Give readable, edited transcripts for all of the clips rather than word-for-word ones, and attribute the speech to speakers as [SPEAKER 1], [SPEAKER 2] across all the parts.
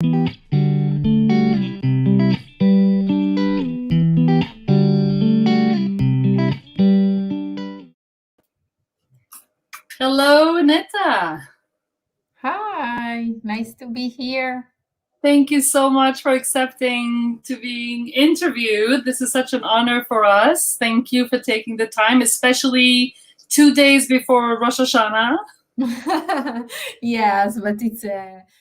[SPEAKER 1] Hello, Neta.
[SPEAKER 2] Hi, nice to be here.
[SPEAKER 1] Thank you so much for accepting to being interviewed. This is such an honor for us. Thank you for taking the time, especially 2 days before Rosh Hashanah.
[SPEAKER 2] Yes, but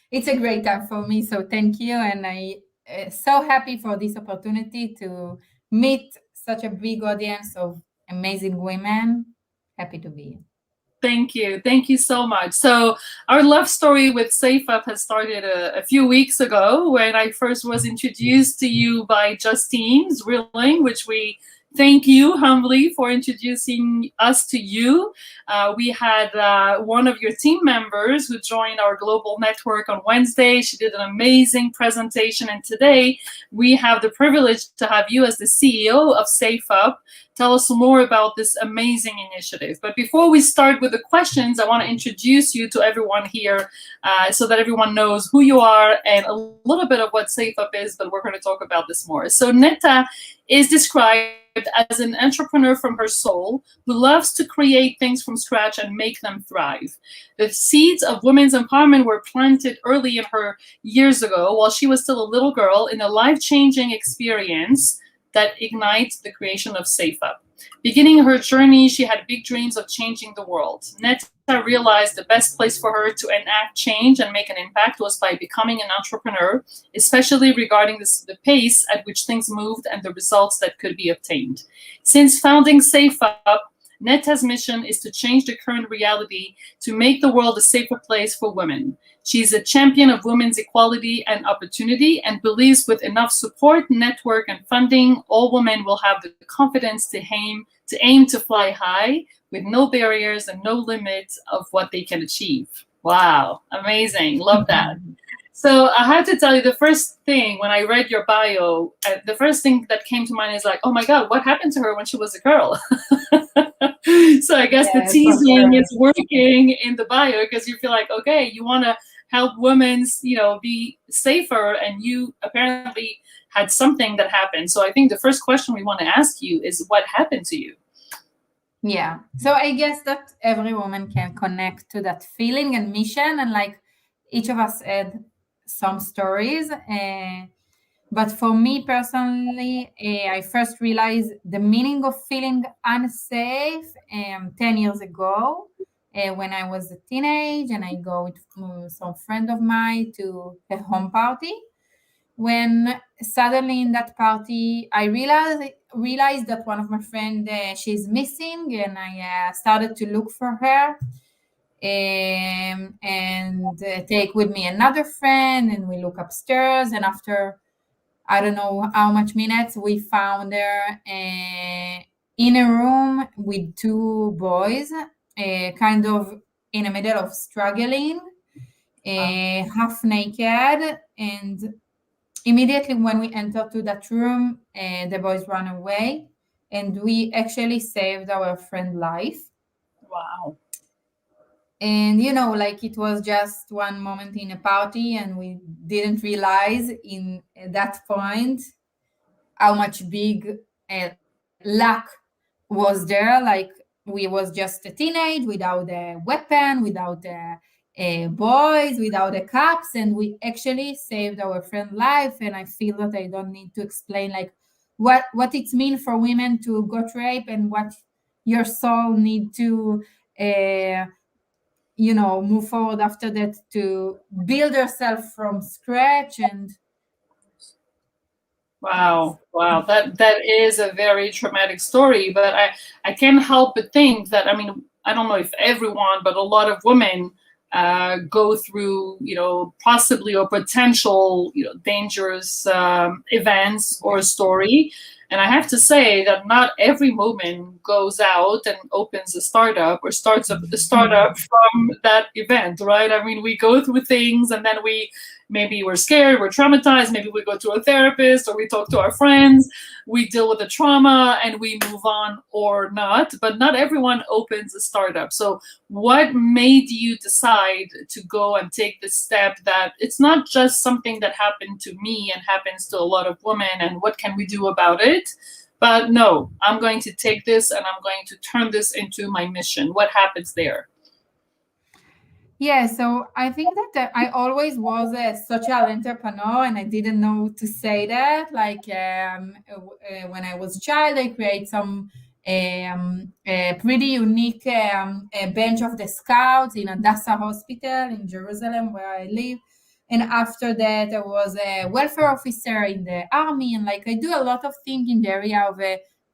[SPEAKER 2] it's a great time for me, so thank you, and I so happy for this opportunity to meet such a big audience of amazing women. Happy to be here.
[SPEAKER 1] Thank you. Thank you so much. So our love story with SafeUp has started a few weeks ago when I first was introduced to you by Justine Zrilling, which we thank you humbly for introducing us to you. We had one of your team members who joined our global network on Wednesday. She did an amazing presentation. And today we have the privilege to have you as the CEO of SafeUp. Tell us more about this amazing initiative. But before we start with the questions, I want to introduce you to everyone here so that everyone knows who you are and a little bit of what SafeUp is, but we're going to talk about this more. So Neta is described as an entrepreneur from her soul who loves to create things from scratch and make them thrive. The seeds of women's empowerment were planted early in her years ago while she was still a little girl in a life-changing experience that ignites the creation of SafeUp. Beginning her journey, she had big dreams of changing the world. Neta realized the best place for her to enact change and make an impact was by becoming an entrepreneur, especially regarding the pace at which things moved and the results that could be obtained. Since founding SafeUp, Neta's mission is to change the current reality to make the world a safer place for women. She's a champion of women's equality and opportunity and believes with enough support, network, and funding, all women will have the confidence to aim to fly high with no barriers and no limits of what they can achieve. Wow, amazing. Love that. So I have to tell you, the first thing when I read your bio, the first thing that came to mind is like, oh my God, what happened to her when she was a girl? So I guess the teasing is working in the bio because you feel like, okay, you want to help women, be safer, and you apparently had something that happened. So I think the first question we want to ask you is what happened to you?
[SPEAKER 2] Yeah. So I guess that every woman can connect to that feeling and mission, and like each of us had some stories. But for me personally, I first realized the meaning of feeling unsafe 10 years ago when I was a teenage and I go with some friend of mine to a home party. When suddenly in that party, I realized that one of my friends, she's missing, and I started to look for her and take with me another friend, and we look upstairs, and after I don't know how much minutes, we found her in a room with two boys, kind of in the middle of struggling, half naked. And immediately when we entered to that room, the boys ran away, and we actually saved our friend's life.
[SPEAKER 1] Wow.
[SPEAKER 2] And like it was just one moment in a party, and we didn't realize in that point how much big luck was there. Like we was just a teenage without a weapon, without boys, without the cops, and we actually saved our friend's life. And I feel that I don't need to explain like what it means for women to got raped, and what your soul need to move forward after that to build yourself from scratch. And
[SPEAKER 1] wow, that is a very traumatic story. But I can't help but think that, I mean, I don't know if everyone, but a lot of women go through, possibly or potential, dangerous events or story. And I have to say that not every woman goes out and opens a startup or starts a startup from that event, right? I mean, we go through things and then maybe we're scared, we're traumatized, maybe we go to a therapist or we talk to our friends, we deal with the trauma and we move on or not, but not everyone opens a startup. So what made you decide to go and take this step that it's not just something that happened to me and happens to a lot of women and what can we do about it? But no, I'm going to take this and I'm going to turn this into my mission. What happens there?
[SPEAKER 2] Yeah, so I think that I always was a social entrepreneur, and I didn't know to say that. Like when I was a child, I created some pretty unique bench of the Scouts in Hadassah Hospital in Jerusalem, where I live. And after that, I was a welfare officer in the army, and like I do a lot of things in the area of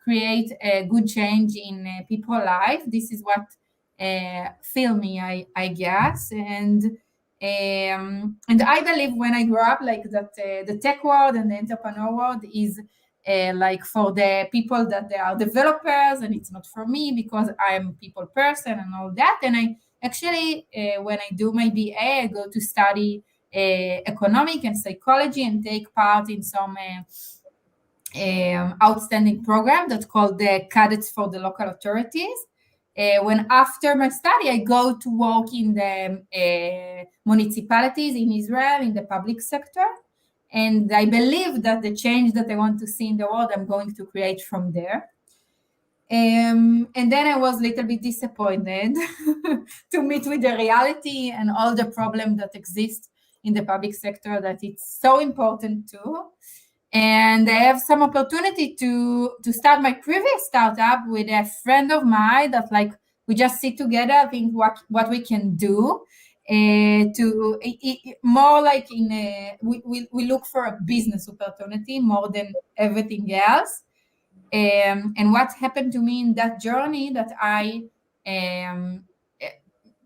[SPEAKER 2] create a good change in people's life. This is what fill me, I guess, and I believe when I grew up, like that, the tech world and the entrepreneur world is like for the people that they are developers, and it's not for me because I'm a people person and all that. And I actually, when I do my BA, I go to study economic and psychology and take part in some outstanding program that's called the Cadets for the Local Authorities. When after my study, I go to work in the municipalities in Israel, in the public sector. And I believe that the change that I want to see in the world, I'm going to create from there. And then I was a little bit disappointed to meet with the reality and all the problems that exist in the public sector, that it's so important too. And I have some opportunity to start my previous startup with a friend of mine that like we just sit together, think what we can do more like in we look for a business opportunity more than everything else. And what happened to me in that journey, that I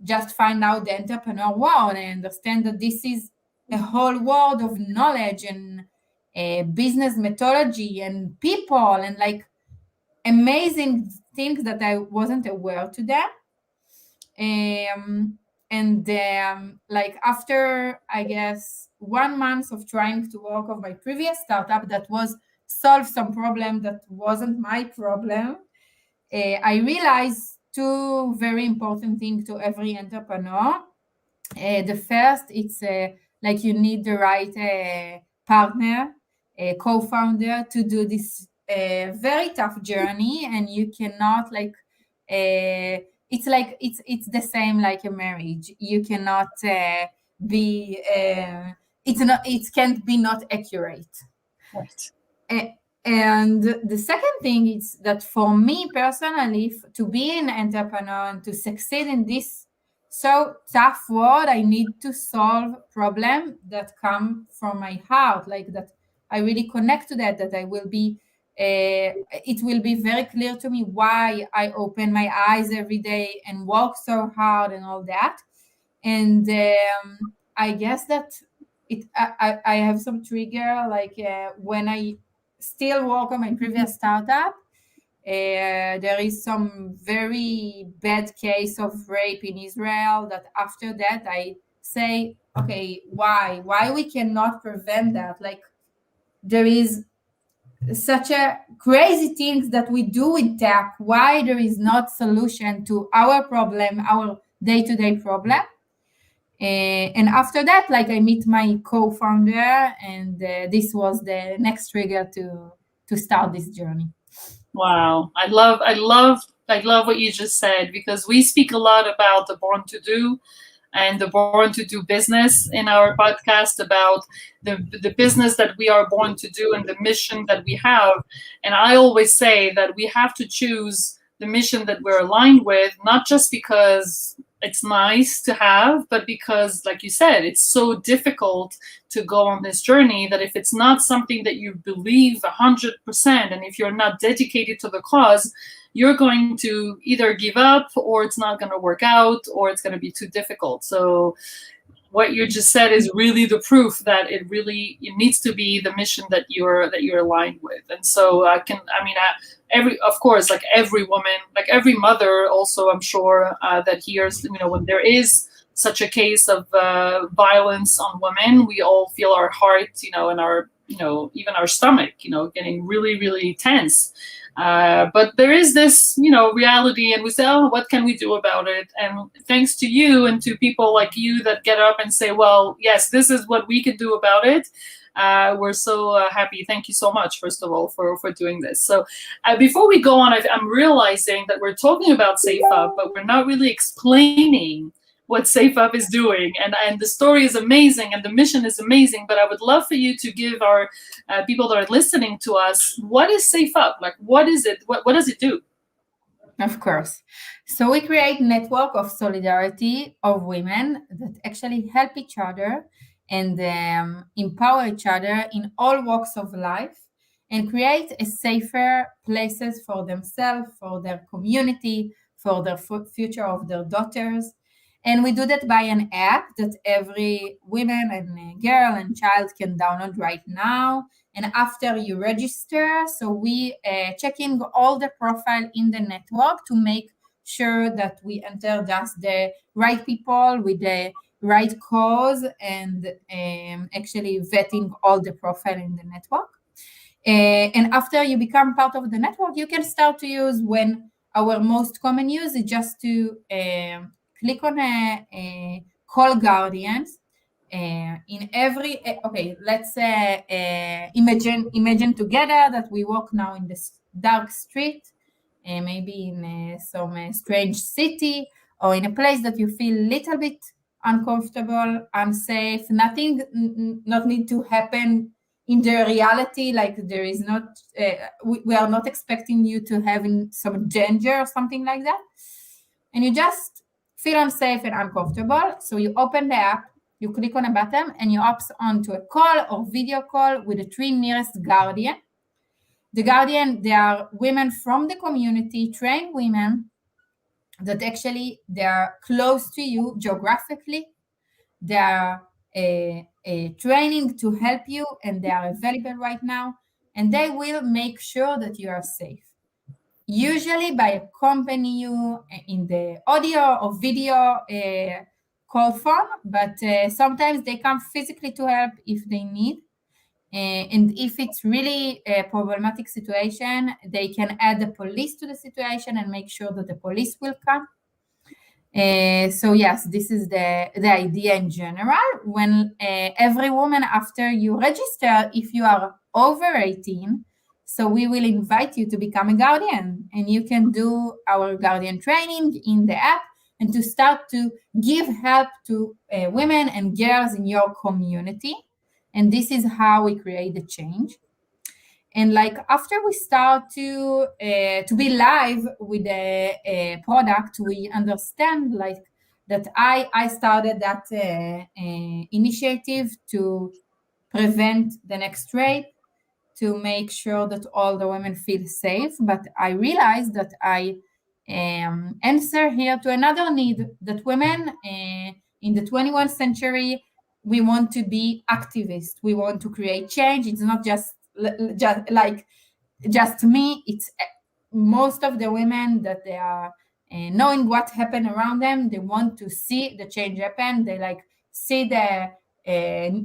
[SPEAKER 2] just find out the entrepreneur world and understand that this is a whole world of knowledge and business methodology and people and like amazing things that I wasn't aware to them. Like after, I guess, 1 month of trying to work on my previous startup that was solve some problem that wasn't my problem, I realized two very important things to every entrepreneur. The first, it's like you need the right partner, a co-founder to do this very tough journey, and you cannot like it's like it's the same like a marriage. You cannot be it can't be not accurate.
[SPEAKER 1] Right.
[SPEAKER 2] And the second thing is that for me personally, to be an entrepreneur and to succeed in this so tough world, I need to solve problems that come from my heart, like that I really connect to that I will be, it will be very clear to me why I open my eyes every day and work so hard and all that. And I guess that I have some trigger, like when I still work on my previous startup, there is some very bad case of rape in Israel that after that I say, okay, why we cannot prevent that? Like there is such a crazy things that we do with tech. Why there is not solution to our problem, our day-to-day problem? And after that, like I meet my co-founder, and this was the next trigger to start this journey.
[SPEAKER 1] Wow, I love what you just said, because we speak a lot about the Born to Do and the Born to Do business in our podcast, about the business that we are born to do and the mission that we have. And I always say that we have to choose the mission that we're aligned with, not just because it's nice to have, but because, like you said, it's so difficult to go on this journey that if it's not something that you believe 100%, and if you're not dedicated to the cause, you're going to either give up, or it's not going to work out, or it's going to be too difficult. So what you just said is really the proof that it needs to be the mission that you're aligned with. And so of course, like every woman, like every mother also, I'm sure that hears, when there is such a case of violence on women, we all feel our heart, and our, even our stomach, getting really, really tense. But there is this, reality, and we say, oh, what can we do about it? And thanks to you and to people like you that get up and say, well, yes, this is what we can do about it. We're so happy. Thank you so much, first of all, for doing this. So before we go on, I'm realizing that we're talking about SafeUP, but we're not really explaining what SafeUP is doing. And the story is amazing and the mission is amazing, but I would love for you to give our people that are listening to us, what is SafeUP? Like, what is it? What does it do?
[SPEAKER 2] Of course. So we create network of solidarity of women that actually help each other and empower each other in all walks of life, and create a safer places for themselves, for their community, for the future of their daughters. And we do that by an app that every woman and girl and child can download right now. And after you register, so we checking all the profile in the network to make sure that we enter just the right people with the right cause, and actually vetting all the profile in the network. And after you become part of the network, you can start to use, when our most common use is just to click on a call guardians. In every, okay, let's imagine together that we walk now in this dark street, maybe in some strange city, or in a place that you feel a little bit uncomfortable, unsafe, nothing not need to happen in the reality, like there is not, we are not expecting you to have some danger or something like that, and you just feel unsafe and uncomfortable. So you open the app, you click on a button, and you opt on to a call or video call with the 3 nearest guardian. The guardian, they are women from the community, trained women that actually they are close to you geographically. They are training to help you, and they are available right now, and they will make sure that you are safe. Usually by accompany you in the audio or video call form, but sometimes they come physically to help if they need. And if it's really a problematic situation, they can add the police to the situation and make sure that the police will come. So yes, this is the idea in general. When every woman, after you register, if you are over 18, so we will invite you to become a guardian, and you can do our guardian training in the app, and to start to give help to women and girls in your community. And this is how we create the change. And like after we start to be live with the product, we understand like that I started that initiative to prevent the next rape, to make sure that all the women feel safe. But I realized that I answer here to another need, that women in the 21st century, we want to be activists. We want to create change. It's not just me. It's most of the women that they are knowing what happened around them. They want to see the change happen. They like see the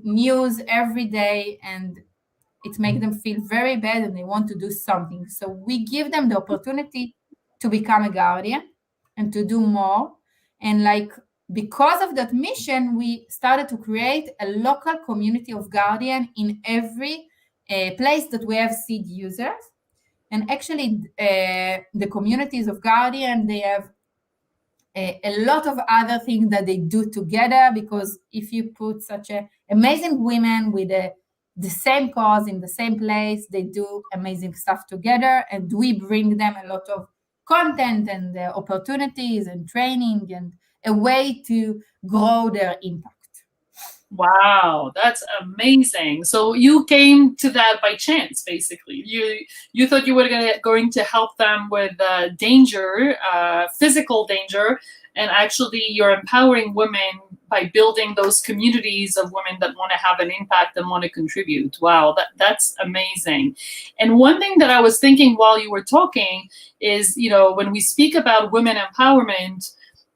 [SPEAKER 2] news every day, and it makes them feel very bad, and they want to do something. So we give them the opportunity to become a guardian and to do more. And like because of that mission, we started to create a local community of guardian in every place that we have seed users. And actually the communities of guardian, they have a lot of other things that they do together, because if you put such amazing women with the same cause in the same place, they do amazing stuff together, and we bring them a lot of content and opportunities and training and a way to grow their impact.
[SPEAKER 1] Wow, that's amazing. So you came to that by chance, basically. You thought you were going to help them with danger, physical danger, and actually you're empowering women by building those communities of women that want to have an impact and want to contribute. Wow, that's amazing. And one thing that I was thinking while you were talking is, when we speak about women empowerment,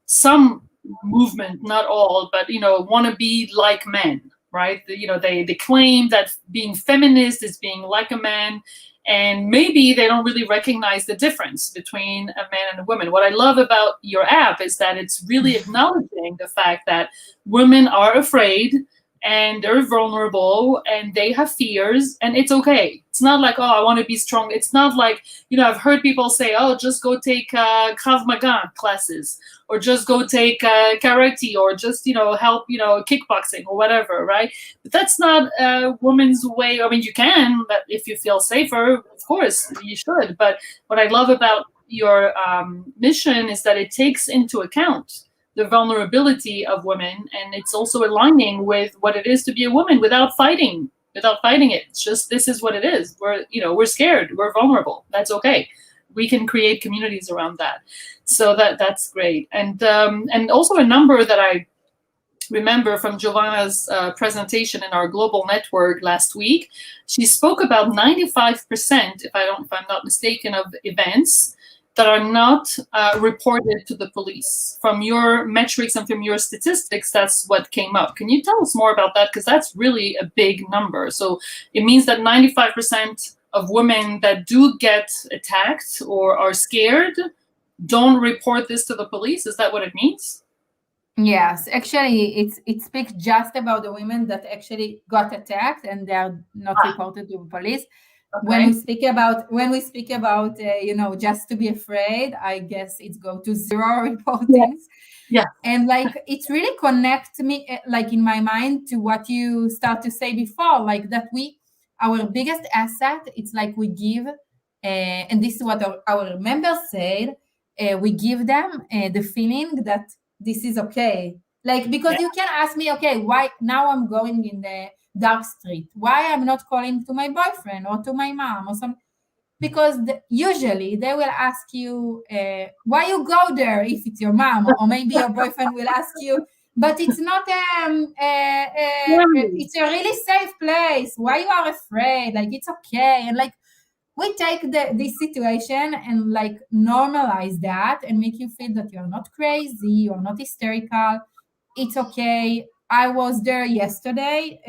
[SPEAKER 1] some movement, not all, but want to be like men, right? They claim that being feminist is being like a man, and maybe they don't really recognize the difference between a man and a woman. What I love about your app is that it's really acknowledging the fact that women are afraid and they're vulnerable and they have fears, and it's okay. It's not like, oh, I want to be strong. It's not like, I've heard people say, oh, just go take Krav Maga classes, or just go take karate, or just, help, kickboxing or whatever, right? But that's not a woman's way. I mean, you can, but if you feel safer, of course, you should. But what I love about your mission is that it takes into account the vulnerability of women, and it's also aligning with what it is to be a woman without fighting it. It's just, this is what it is. We're scared, we're vulnerable. That's okay. We can create communities around that. So that's great. And also a number that I remember from Giovanna's presentation in our global network last week. She spoke about 95%, if I'm not mistaken, of events that are not reported to the police. From your metrics and from your statistics, that's what came up. Can you tell us more about that? Because that's really a big number. So it means that 95% of women that do get attacked or are scared don't report this to the police. Is that what it means?
[SPEAKER 2] Yes, actually, it speaks just about the women that actually got attacked and they are not reported to the police. Okay. When we speak about just to be afraid, I guess it's go to zero reportings.
[SPEAKER 1] Yeah.
[SPEAKER 2] And it really connects me, in my mind, to what you start to say before, that our biggest asset, it's we give, and this is what our members said, we give them the feeling that this is okay. Because you can ask me, okay, why now I'm going in the dark street? Why I'm not calling to my boyfriend or to my mom or something? Because usually they will ask you why you go there if it's your mom, or maybe your boyfriend will ask you, but it's not it's a really safe place. Why you are afraid? It's okay. And we take this situation and normalize that and make you feel that you're not crazy, you're not hysterical. It's okay. I was there yesterday.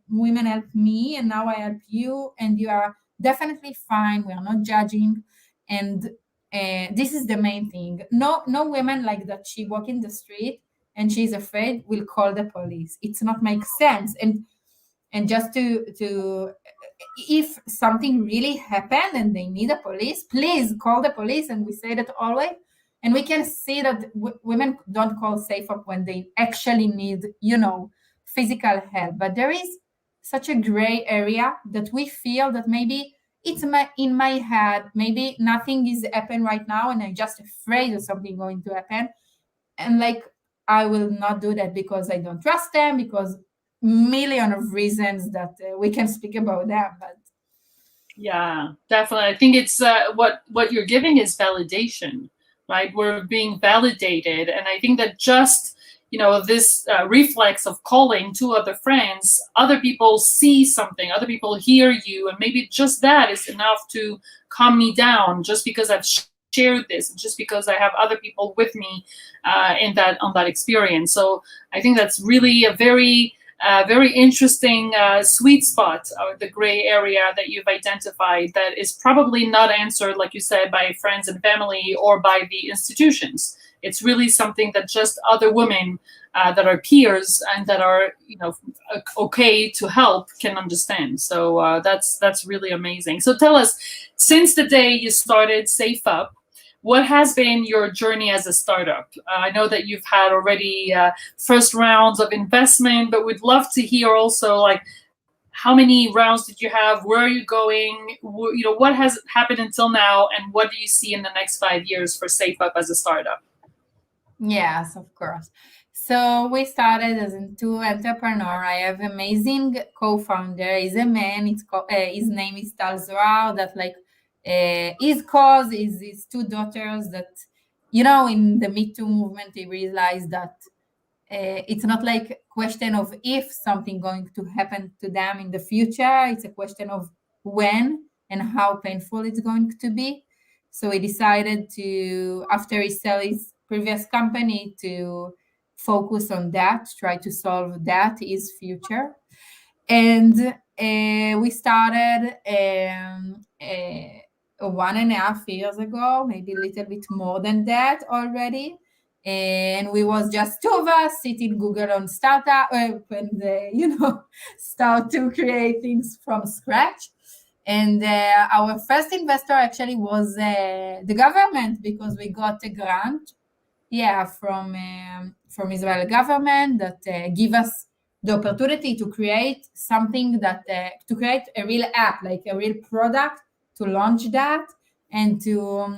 [SPEAKER 2] Women helped me, and now I help you, and you are definitely fine. We are not judging, and this is the main thing. No women that she walk in the street and she's afraid will call the police. It's not make sense. And just to if something really happened and they need a police, please call the police. And we say that always. And we can see that women don't call SafeUP when they actually need, physical help. But there is such a gray area that we feel that maybe it's in my head, maybe nothing is happening right now, and I'm just afraid of something going to happen. And I will not do that because I don't trust them, because million of reasons that we can speak about that. But
[SPEAKER 1] yeah, definitely. I think it's what you're giving is validation, right? We're being validated. And I think that just, this reflex of calling two other friends, other people see something, other people hear you, and maybe just that is enough to calm me down, just because I've shared this, just because I have other people with me on that experience. So I think that's really a very interesting sweet spot, or the gray area that you've identified, that is probably not answered, like you said, by friends and family or by the institutions. It's really something that just other women that are peers and that are okay to help can understand. So that's really amazing. So tell us, since the day you started SafeUP, what has been your journey as a startup? I know that you've had already first rounds of investment, but we'd love to hear also, how many rounds did you have? Where are you going? What has happened until now, and what do you see in the next 5 years for SafeUP as a startup?
[SPEAKER 2] Yes, of course. So we started as two entrepreneur. I have amazing co-founder. He's a man. His name is Tal Zohar. That his cause is his two daughters that, in the Me Too movement, he realized that it's not like a question of if something going to happen to them in the future. It's a question of when and how painful it's going to be. So he decided to, after he sell his previous company, to focus on that, try to solve that, his future. And we started 1.5 years ago, maybe a little bit more than that already. And we was just 2 of us sitting Google on startup and start to create things from scratch. And our first investor actually was the government, because we got a grant, from Israel government that give us the opportunity to create something that to create a real app, like a real product, to launch that, and to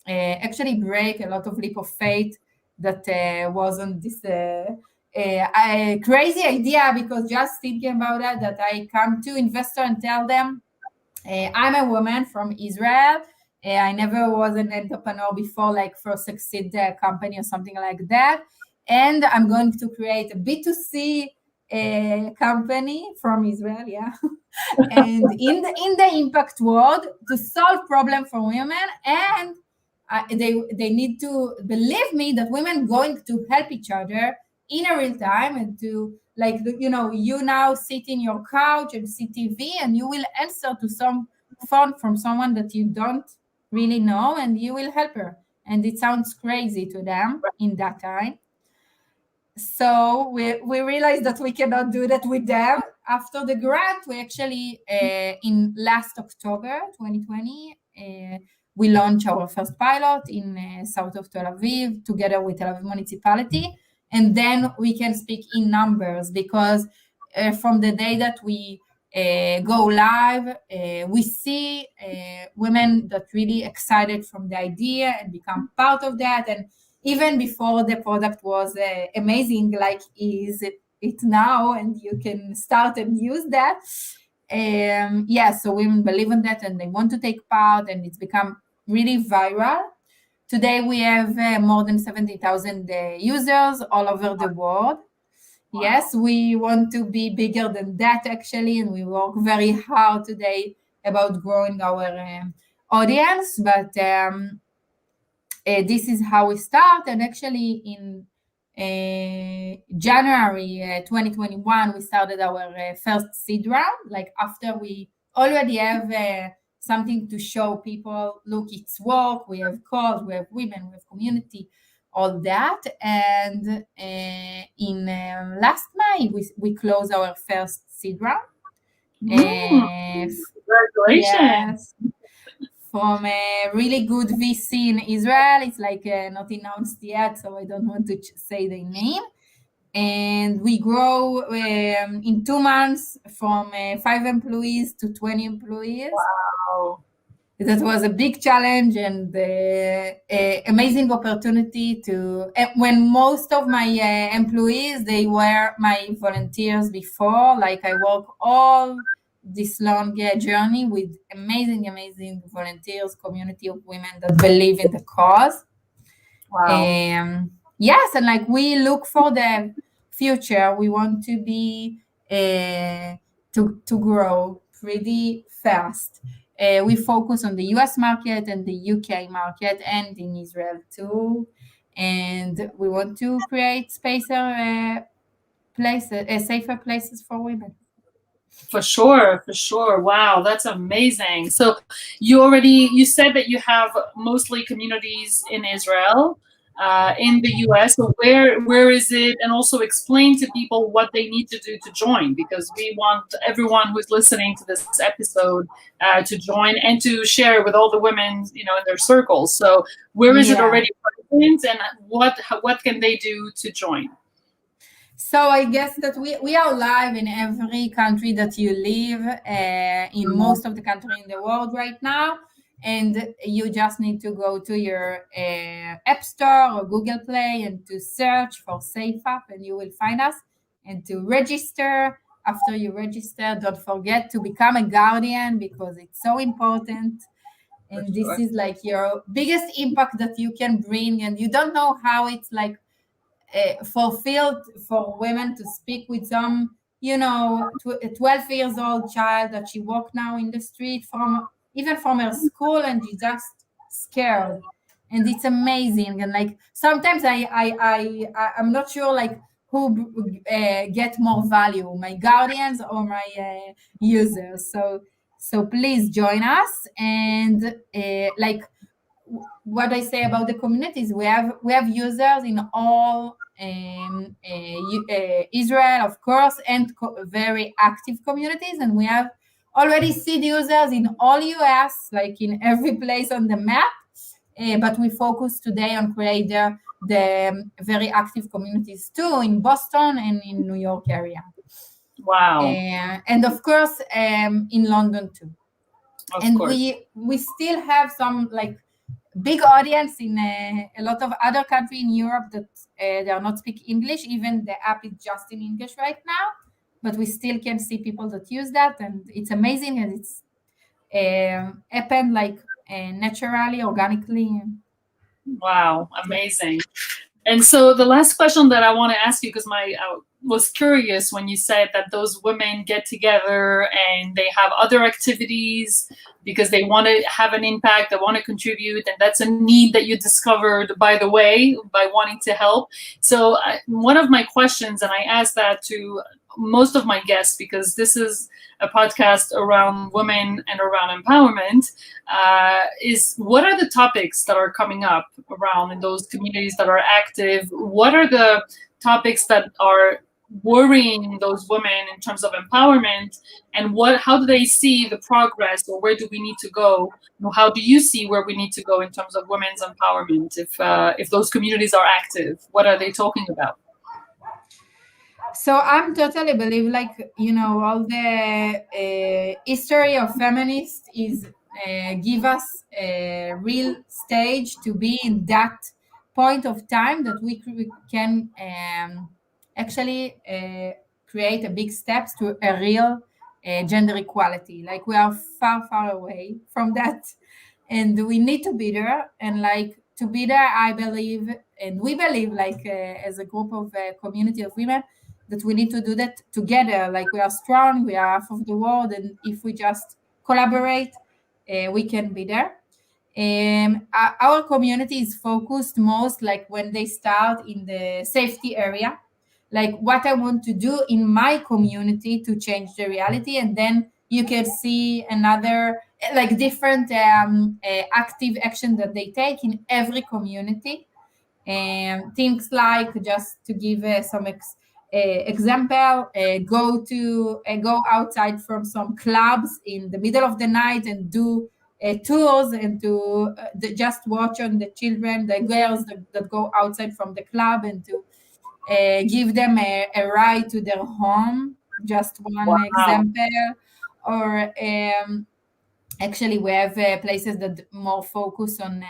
[SPEAKER 2] actually break a lot of leap of faith that wasn't this crazy idea. Because just thinking about that I come to investor and tell them, I'm a woman from Israel. I never was an entrepreneur before, like for Succeed company or something like that. And I'm going to create a B2C company from Israel, and in the impact world, to solve problem for women. And they need to believe me that women going to help each other in a real time, and to, like, you now sit in your couch and see TV, and you will answer to some phone from someone that you don't really know, and you will help her. And it sounds crazy to them in that time. So we realized that we cannot do that with them. After the grant, we actually, in last October 2020, we launched our first pilot in south of Tel Aviv, together with Tel Aviv municipality. And then we can speak in numbers, because from the day that we go live, we see women that really excited from the idea and become part of that. And even before the product was amazing, like is it now, and you can start and use that. So women believe in that, and they want to take part, and it's become really viral. Today we have more than 70,000 users all over the world. Wow. Yes, we want to be bigger than that, actually, and we work very hard today about growing our audience. But this is how we start. And actually in January 2021, we started our first seed round, like after we already have something to show people, look, it's work, we have cause, we have women, we have community, all that. And in last May, we closed our first seed round.
[SPEAKER 1] Congratulations.
[SPEAKER 2] Yes. From a really good VC in Israel. It's like not announced yet, so I don't want to say the name. And we grow in 2 months from 5 employees to 20 employees.
[SPEAKER 1] Wow.
[SPEAKER 2] That was a big challenge and amazing opportunity to, when most of my employees, they were my volunteers before. Like I work all this long journey with amazing volunteers, community of women that believe in the cause.
[SPEAKER 1] Wow.
[SPEAKER 2] Yes, and like we look for the future. We want to be to grow pretty fast. We focus on the US market and the UK market, and in Israel too. And we want to create safer places for women.
[SPEAKER 1] For sure. Wow, that's amazing. So you said that you have mostly communities in Israel, in the US. So where is it? And also explain to people what they need to do to join, because we want everyone who's listening to this episode to join and to share with all the women, in their circles. So where is it already present, and what can they do to join?
[SPEAKER 2] So I guess that we are live in every country that you live, in most of the country in the world right now. And you just need to go to your App Store or Google Play and to search for SafeUP, and you will find us, and to register. After you register, don't forget to become a guardian, because it's so important. And this is like your biggest impact that you can bring, and you don't know how it's like fulfilled for women to speak with some, 12 years old child that she walked now in the street from, even from her school, and she just scared. And it's amazing. And like sometimes I'm not sure like who get more value, my guardians or my users. So please join us. And like what I say about the communities, we have users in all Israel, of course, and very active communities, and we have already seed users in all US, like in every place on the map. But we focus today on creating the very active communities too in Boston and in New York area.
[SPEAKER 1] Wow.
[SPEAKER 2] And of course in London too.
[SPEAKER 1] Of course.
[SPEAKER 2] we still have some like big audience in a lot of other countries in Europe that they are not speak English. Even the app is just in English right now, but we still can see people that use that, and it's amazing, and it's happened like naturally, organically.
[SPEAKER 1] Wow, amazing. And so the last question that I want to ask you, because I was curious when you said that those women get together and they have other activities because they want to have an impact, they want to contribute, and that's a need that you discovered, by the way, by wanting to help. So one of my questions, and I asked that to most of my guests, because this is a podcast around women and around empowerment, is what are the topics that are coming up around in those communities that are active? What are the topics that are worrying those women in terms of empowerment, and how do they see the progress, or where do we need to go? How do you see where we need to go in terms of women's empowerment? If those communities are active, what are they talking about?
[SPEAKER 2] So I'm totally believe like all the history of feminists is give us a real stage to be in that point of time that we can actually create a big steps to a real gender equality. Like we are far away from that, and we need to be there. And like to be there, I believe, and we believe, like as a group of community of women, that we need to do that together. Like we are strong, we are half of the world, and if we just collaborate, we can be there. Our community is focused most like when they start in the safety area, like what I want to do in my community to change the reality, and then you can see another like different active action that they take in every community. Things like, just to give some example, go outside from some clubs in the middle of the night and do tours, and to just watch on the children, the girls that go outside from the club, and to give them a ride to their home. Just one
[SPEAKER 1] Wow.
[SPEAKER 2] example. Or actually we have places that more focus on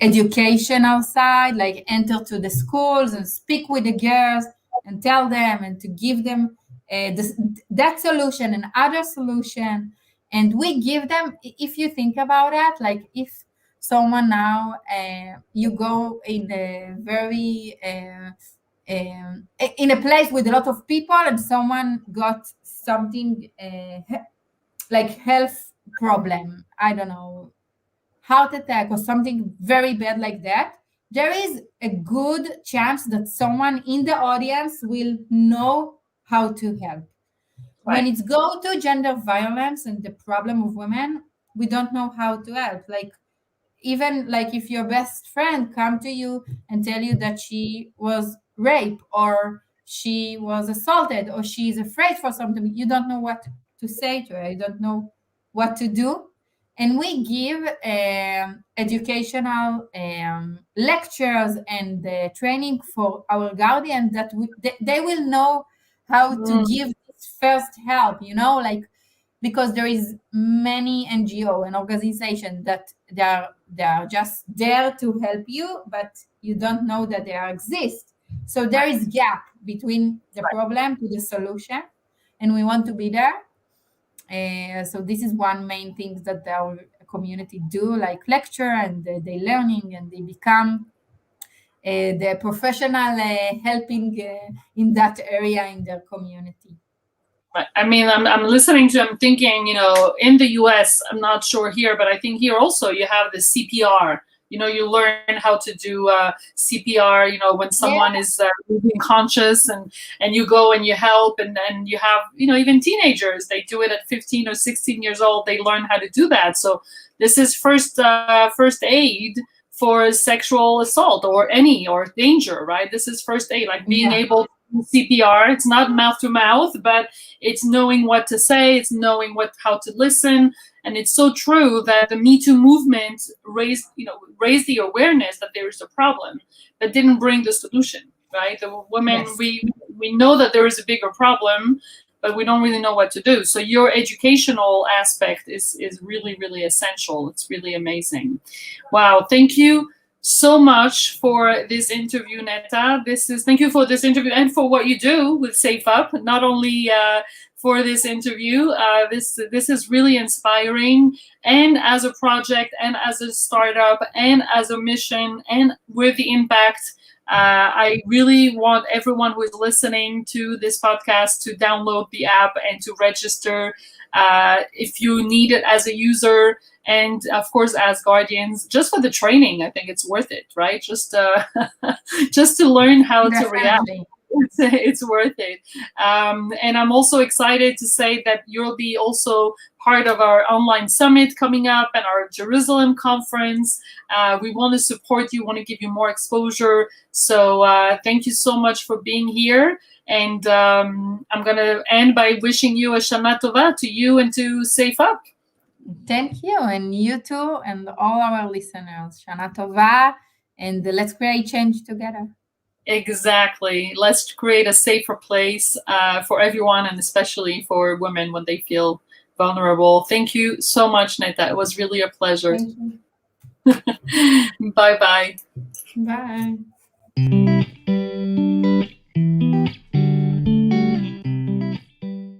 [SPEAKER 2] educational side, like enter to the schools and speak with the girls and tell them and to give them that solution and other solution. And we give them, if you think about that, like if someone now you go in a very in a place with a lot of people, and someone got something like health problem, I don't know, heart attack or something very bad like that, there is a good chance that someone in the audience will know how to help. When it's go to gender violence and the problem of women, we don't know how to help. Like even like if your best friend come to you and tell you that she was raped, or she was assaulted, or she is afraid for something, you don't know what to say to her, you don't know what to do. And we give educational lectures and training for our guardians that they will know how to give this first help, like, because there is many NGO and organizations that they are just there to help you, but you don't know that they exist. So there is gap between the problem to the solution, and we want to be there. So this is one main thing that our community do, like lecture, and they learning, and they become the professional helping in that area in their community.
[SPEAKER 1] I mean, I'm listening to, I'm thinking, you know, in the US, I'm not sure here, but I think here also you have the CPR. You know, you learn how to do CPR, you know, when someone is losing conscious, and you go and you help, and then you have, you know, even teenagers, they do it at 15 or 16 years old, they learn how to do that. So this is first aid for sexual assault or danger, right? This is first aid, like being able to do CPR. It's not mouth to mouth, but it's knowing what to say, it's knowing how to listen. And it's so true that the Me Too movement raised the awareness that there is a problem, but didn't bring the solution, right? The women, we know that there is a bigger problem, but we don't really know what to do. So your educational aspect is really, really essential. It's really amazing. Wow, thank you so much for this interview, Neta. Thank you for this interview and for what you do with SafeUP, not only for this interview. This is really inspiring, and as a project, and as a startup, and as a mission, and with the impact. I really want everyone who is listening to this podcast to download the app and to register if you need it as a user. And of course, as guardians, just for the training, I think it's worth it, right? Just to learn how to react. It's worth it. And I'm also excited to say that you'll be also part of our online summit coming up and our Jerusalem conference. We want to support you, want to give you more exposure. So thank you so much for being here. And I'm going to end by wishing you a Shana Tova, to you and to SafeUP.
[SPEAKER 2] Thank you, and you too, and all our listeners. Shana Tova, and let's create change together.
[SPEAKER 1] Exactly. Let's create a safer place for everyone, and especially for women when they feel vulnerable. Thank you so much, Neta. It was really a pleasure.
[SPEAKER 2] Thank you.
[SPEAKER 1] Bye-bye.
[SPEAKER 2] Bye.